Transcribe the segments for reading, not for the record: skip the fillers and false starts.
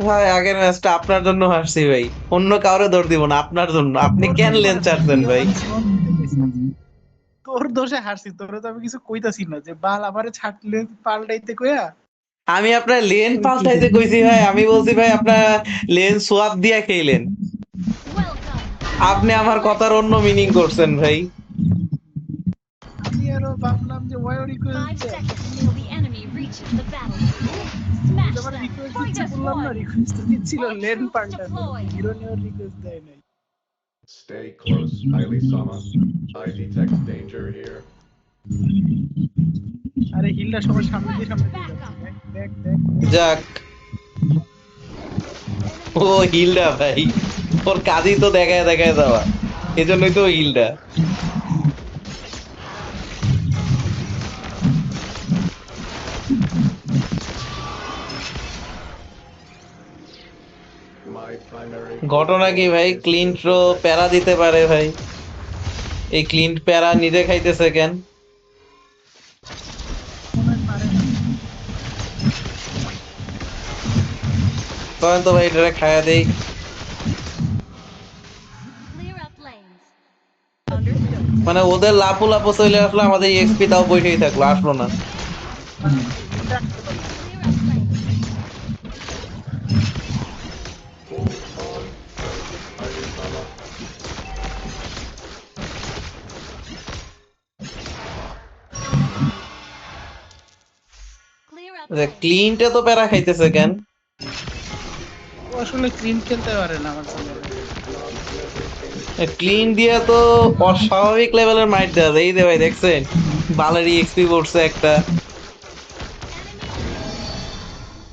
ভাই আগের ম্যাচটা আপনার জন্য হারছি ভাই, অন্য কাউরে দৌড় দিব না, আপনার জন্য। আপনি তোর কেন জন্য লেন হারছি, চাচ্ছেন তুই ভাই? আমারে স্লট দিতে কইছিস। তোর দোষে হারছি, তোরে তো আমি কিছু কইতাছি না যে বাল আমারে ছাড়লে পাল্টাইতে কইয়া আমি আপনার লেন তুই কি পাল্টাইতে কইছি ভাই? আমি বলছি ভাই আপনার লেন সোয়াপ দিয়া খেলেন। আপনি আমার কথার অন্য মিনিং করছেন ভাই। আমি আরো ভাবলাম যে ওয়াই রিকোয়েস্ট দেয়। আমি তো আমার রিকোয়েস্ট দিচ্ছি বললাম না, রিকোয়েস্ট দিচ্ছিল লেন পাল্টানোর, হিরো নেওয়ার রিকোয়েস্ট দেয় নাই। Stay close, Aili-sama. I detect danger here. আরে হিলটা সবার সামনে দিয়ে যাচ্ছে, দেখ দেখ দেখ দেখ। যাক, ও হিলডা ভাই, ওর কাজই তো দেখায় দেখায় যাওয়া, এজন্যই তো হিলডা। My primary ঘটনা কি protocol ভাই? is to ক্লিন্ট্রো protect প্যারা দিতে পারে ভাই, এই ক্লিন্ট প্যারা নিজে খাইতেছে কেন? মনে হয় পারে না। তখন তো ভাই এটা খায়া দেই। মানে ওদের লাপু লাপু চলে আসলো, আমাদের এক্সপি তাও বসেই থাকলো, আসলো না। মানে হিলটা আসতে পারলো না। hold on tight, Aili-sama. ক্লিনটে তো প্যারা খাইতেছে কেন? ও আসলে ক্লিন খেলতে পারে না আমার ছেলে। Not measured in clean degrees, দিয়ে তো Aili-sama. অস্বাভাবিক লেভেলের মাইট দেওয়া যায়। এই যে ভাই দেখছেন, বালেরই এক্সপি পড়ছে একটা।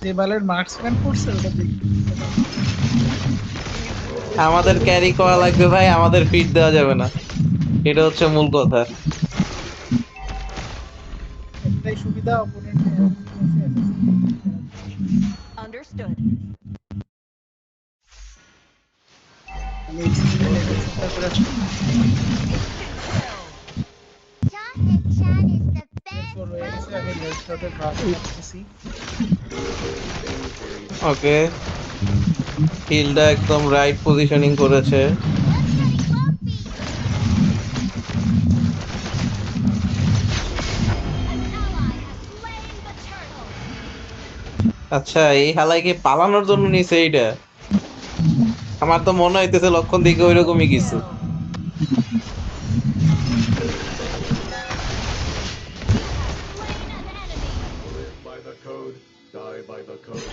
যে বালের মার্কসম্যান পড়ছে ওটা দেখি। আমাদের ক্যারি করা লাগবে ভাই, আমাদের ফিট দেওয়া যাবে না, এটা হচ্ছে মূল কথা। একটাই সুবিধা, অপোনেন্টের অ্যাসিস্ট আছে, আমি এক্সিকিউশন লেভেল চিন্তা করে আসছি। Shahid Chan is the best এরপর রয়ে গেছে, আমি bowler লেফট শটে ড্রপ করতেছি। Delivering imagery. ওকে, হিলটা একদম রাইট পজিশনিং করেছে। Look at it, Bumpy! আচ্ছা, এই হালাই কি পালানোর জন্য নিছে এইটা? আমার তো মনে হইতেছে লক্ষণ দিকে ওইরকমই কিছু। Live by the code, die by the code.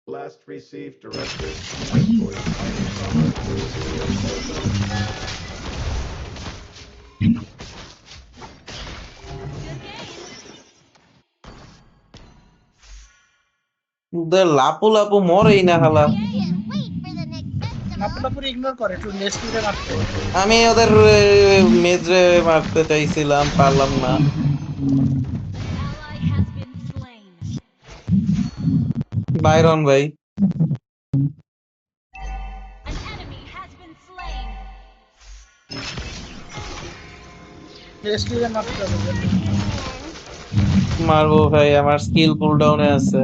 Last received directive. Escort Aili-sama to Imperial Zone. ওদের লাপু লাপু মরেই না হালা। Can't wait for the next festival! পুরোপুরি ইগনোর করে, একটু লেস্টিরে মারতে হবে। আমি ওদের মেজরে মারতে চাইছিলাম, পারলাম না। বাইরন ভাই, লেস্টিরে মারতে হবে। মারবো ভাই, আমার স্কিল পুল ডাউনে আছে।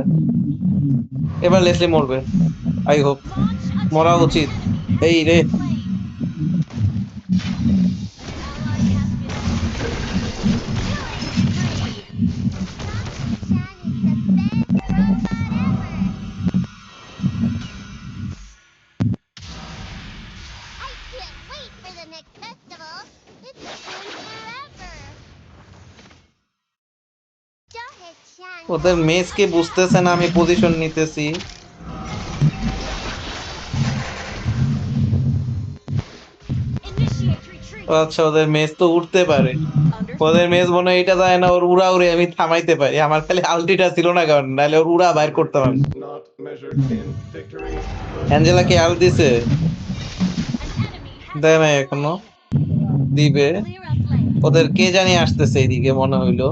এবার লেসলি মরবে, আই হোপ। মরা উচিত। এই রে, Shahid Chan is the best robot ever! I can't wait for the next festival! It's been forever! Shahid Chan ওদের calling মেজকে again! বুঝতেছে না আমি পজিশন নিতেছি। আচ্ছা, ওদের মেজ তো উঠতে পারে। ওদের মেজ মনে হয় এটা যায় না, ওর উড়া উড়ে আমি থামাইতে পারি। আমার খালি আলটিটা ছিল না, কারণ নাহলে ওর উড়া বাইর করতাম আমি। Progress not measured in victories, but Angela কি in আল দিছে? victories. দেয় নাই এখনো, দিবে। ওদের কে জানি আসতেছে এইদিকে মনে হইলো।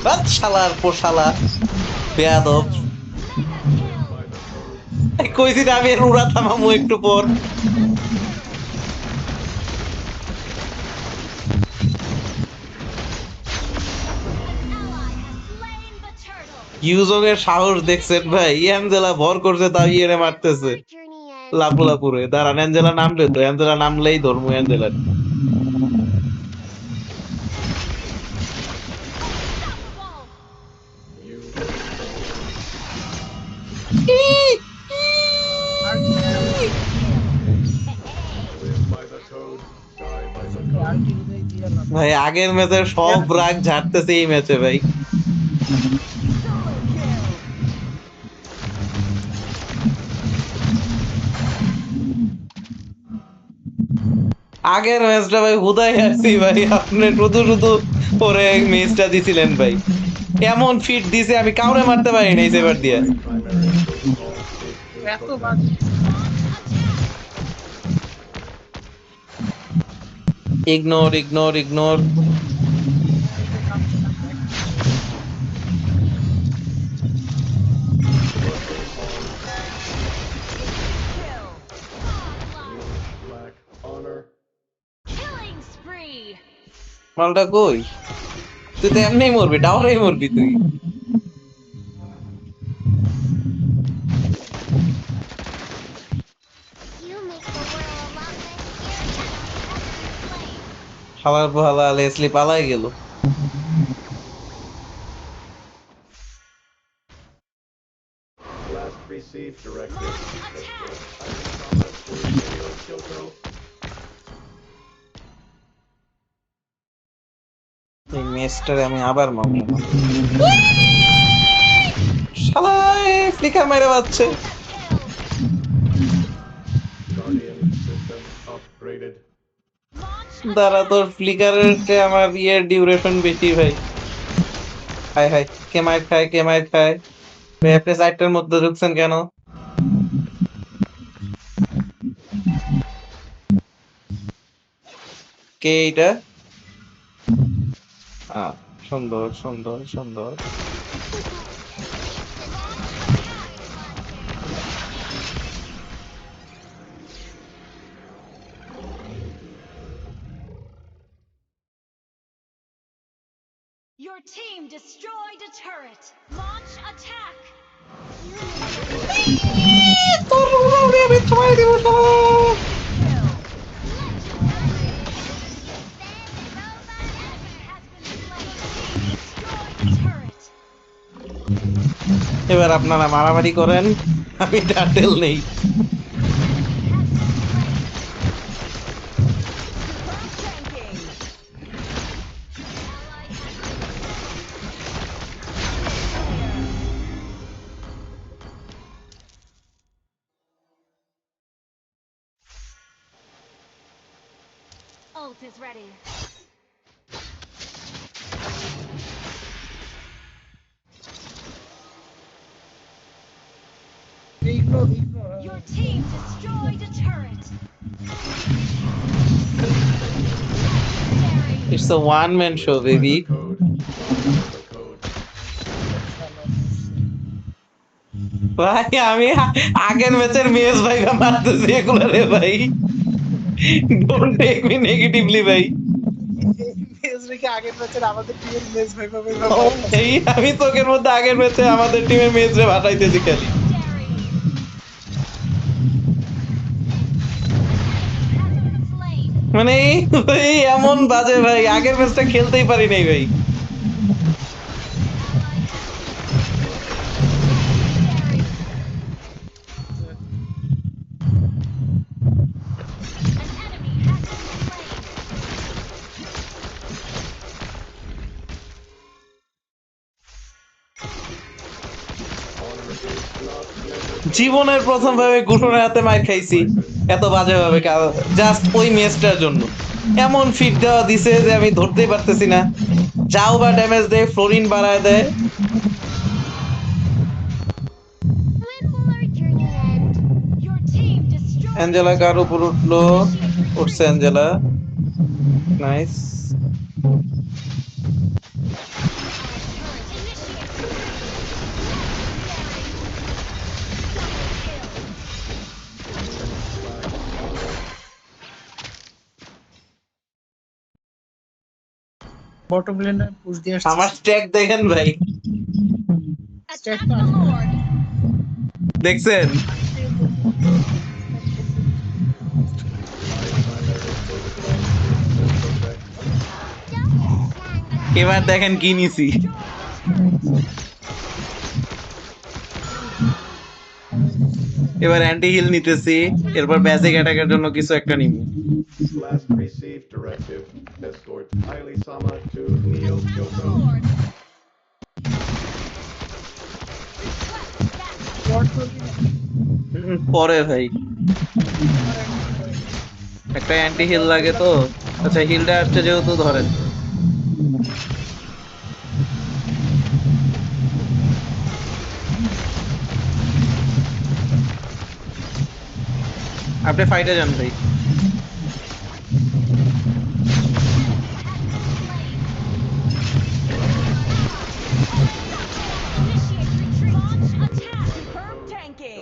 বাদ শালার পোশালা, বেয়াদব। Live by the code, die কইছি by না the আমি এর code. উড়া থামামু একটু পর। ইউজং এর সাহস দেখছেন ভাই? অ্যাঞ্জেলা ভর করছে তাও ইয়েরে মারতেছে Our journey ends. লাপুলাপুরে। দাঁড়ান, অ্যাঞ্জেলা নামলে তো, অ্যাঞ্জেলা নামলেই ধর্ম অ্যাঞ্জেলার। You live by the code, die by the code. আলটি উদয় দিয়ে লাভ নাই। ভাই আগের ম্যাচের সব রাগ ঝাড়তেছে এই ম্যাচে ভাই। আগের ম্যাচটা ভাই হুদাই হারছি ভাই, আপনি শুধু শুধু পরে ম্যাচটা দিছিলেন ভাই। এমন ফিট দিছে আমি কাউরে মারতে পারি নাই সেবার দিয়ে। My primary protocol is to এত protect. বাজে ignore ignore ignore. Lack honor. Killing spree. মালটা কই? তুই তো এমনিই মরবি, ডাউরেই মরবি তুই। You make the world a lot less scary. খাবার পালা লেসলি পালাই গেল। Last received directive. Isama Studio Kyoto. এই ম্যাচটারে আমি আবার মারবো না। শালা ফ্লিকার মেরে বাচ্ছে। Guardian system upgraded. দাঁড়া, তোর ফ্লিকারের চেয়ে আমার ইয়ের ডিউরেশন বেশি ভাই। হাই হাই, কে মাইর খায় কে মাইর খায় ভাই? আপনি সাইটটার মধ্যে ঢুকছেন কেন? কে এইটা? সুন্দর সুন্দর সুন্দর। Your team destroyed a turret. Launch attack. তোর উড়াউড়ি আমি থামাই দিব শালা। এবার আপনারা মারামারি করেন, আমি টাটেল নেই। Ult is ready. Ignore ignore Your team destroyed a turret. It's a one man show baby. The code. The code. ভাই আমি আগের ম্যাচের মেস ভাই মারতেছি এগুলো রে ভাই। ডোন্ট টেক মি নেগেটিভলি ভাই। মেজ রেখে আগের ম্যাচের আমাদের টিমের মেজ ভাই ভাবে এই আমি তোকের মধ্যে আগের ম্যাচে আমাদের টিমের মেস রে ভাটাইতেছি খালি। মানে এই এমন বাজে ভাই, আগের ম্যাচটা খেলতেই পারি নাই ভাই। জীবনের প্রথম ভাবে ঘুটনের হাতে মার খাইছি এত বাজে ভাবে, জাস্ট ওই ম্যাচটার জন্য। এমন ফিট দেওয়া দিছে যে আমি ধরতেই পারতেছি না। যাও বা ড্যামেজ দেয়, ফ্লোরিন বাড়ায় দেয়। When will our journey end? Your team destroyed. Angela কার উপর উঠলো? উঠছে অ্যাঞ্জেলা, নাইস। বটম লেনে পুশ দিয়ে আসছে আমার স্ট্যাক দেখেন ভাই, স্ট্যাট Attack তো the আসে না। Lord. দেখছেন? এবার দেখেন কি নিছি। এবার অ্যান্টি হিল নিতেছি, এরপর বেসিক অ্যাটাকের জন্য কিছু একটা নিব। Last received directive. Escort Haile Sama to Neo Kyoto. Lord. পরে ভাই একটা অ্যান্টি হিল লাগে তো। আচ্ছা হিলটা আসছে যেহেতু ধরেন। আপনি ফাইটে যান ভাই।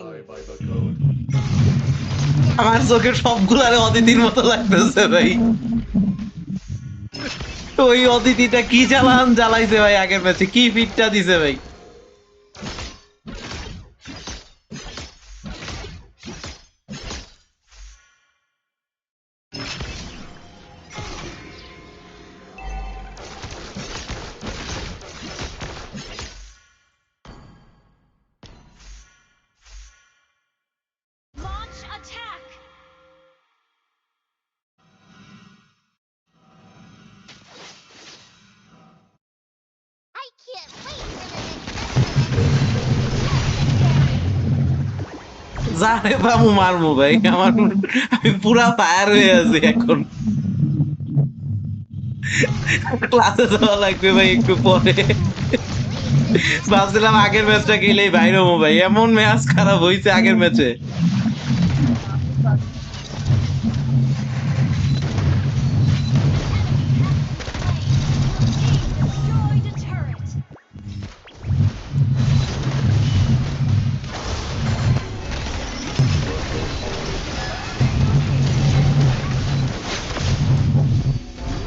Die by the code. আমার চোখের সবগুলারে অদিতির মতো লাগতেছে ভাই। ওই অদিতিটা কি জ্বালাইছে ভাই আগের ম্যাচে, কি ফিটটা দিছে ভাই। Launch attack. I can't wait for the যারে পামু মারমু ভাই। আমি পুরা ফায়ার হয়ে আছি এখন। ক্লাসে যাওয়া লাগবে ভাই একটু পরে। ভাবছিলাম আগের ম্যাচটা খেলেই বাইরে হবো ভাই, এমন ম্যাচ খারাপ হয়েছে আগের ম্যাচে। destroyed a turret.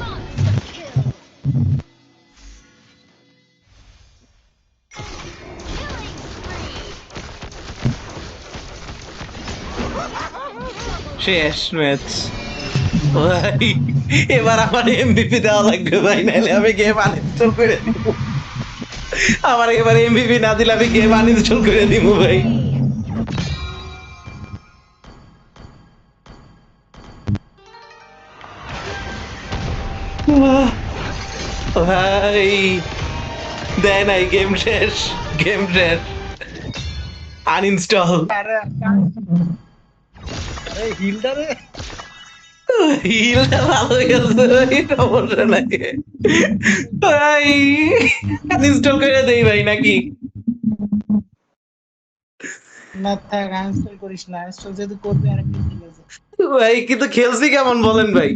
Monster kill. Killing spree. শেষ ম্যাচ ভাই। এবার আমার এমভিপি দেওয়া লাগবে ভাই, নাহলে আমি গেম আনইনস্টল করে দিব। আমার এবার এমভিপি না দিলে আমি গেম আনইনস্টল করে দিব ভাই। ভাই দেয় নাই, গেম শেষ, গেম শেষ, আনইনস্টল। আরে হিলটারে হিলটা ভালো গেছে ভাই, সমস্যা নাই ভাই। আনইনস্টল করে দেই ভাই নাকি? না থাক, আনইনস্টল করিস না, আনইনস্টল যেহেতু করবি আরেকটা ঠিক আছে। ভাই কিন্তু খেলছি কেমন বলেন ভাই?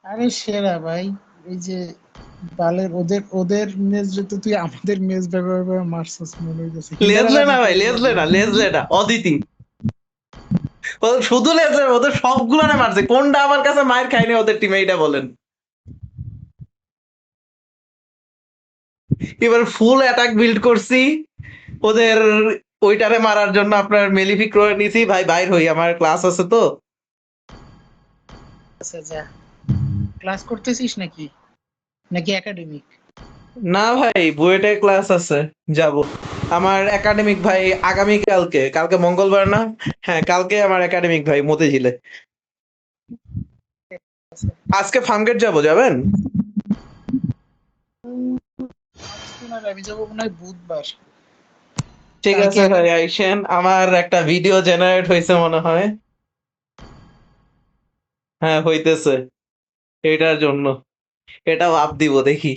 আরে সেরা ভাই, এই যে বালের ওদের ওদের মেজ যেহেতু তুই আমাদের মেজ ব্যবহার মারছস মনে হইতেছে। লেজলে না ভাই, লেজলে না, লেজলে না, অদিতি। ওদের শুধু লেজলে, ওদের সবগুলো না মারছে, কোনটা আমার কাছে মায়ের খায়নি ওদের টিমে এইটা বলেন। এবার ফুল অ্যাটাক বিল্ড করছি ওদের ওইটারে মারার জন্য, আপনার মেলিফিক করে নিছি ভাই। বাইর হই, আমার ক্লাস আছে তো। আচ্ছা যা, ক্লাস করতেছিস নাকি নাকি একাডেমিক? না ভাই বুয়েটে ক্লাস আছে, যাব। আমার একাডেমিক ভাই আগামী কালকে, কালকে মঙ্গলবার না? হ্যাঁ কালকে আমার একাডেমিক ভাই মতিঝিলে। আজকে ফার্মগেট যাব, যাবেন? আমি যাবো মনে হয় বুধবার। ঠিক কালকে আছে ভাই আইসেন, আমার একটা ভিডিও জেনারেট হয়েছে মনে হয়। হ্যাঁ হইতেছে, এটার জন্য এটাও আপ দিব দেখি।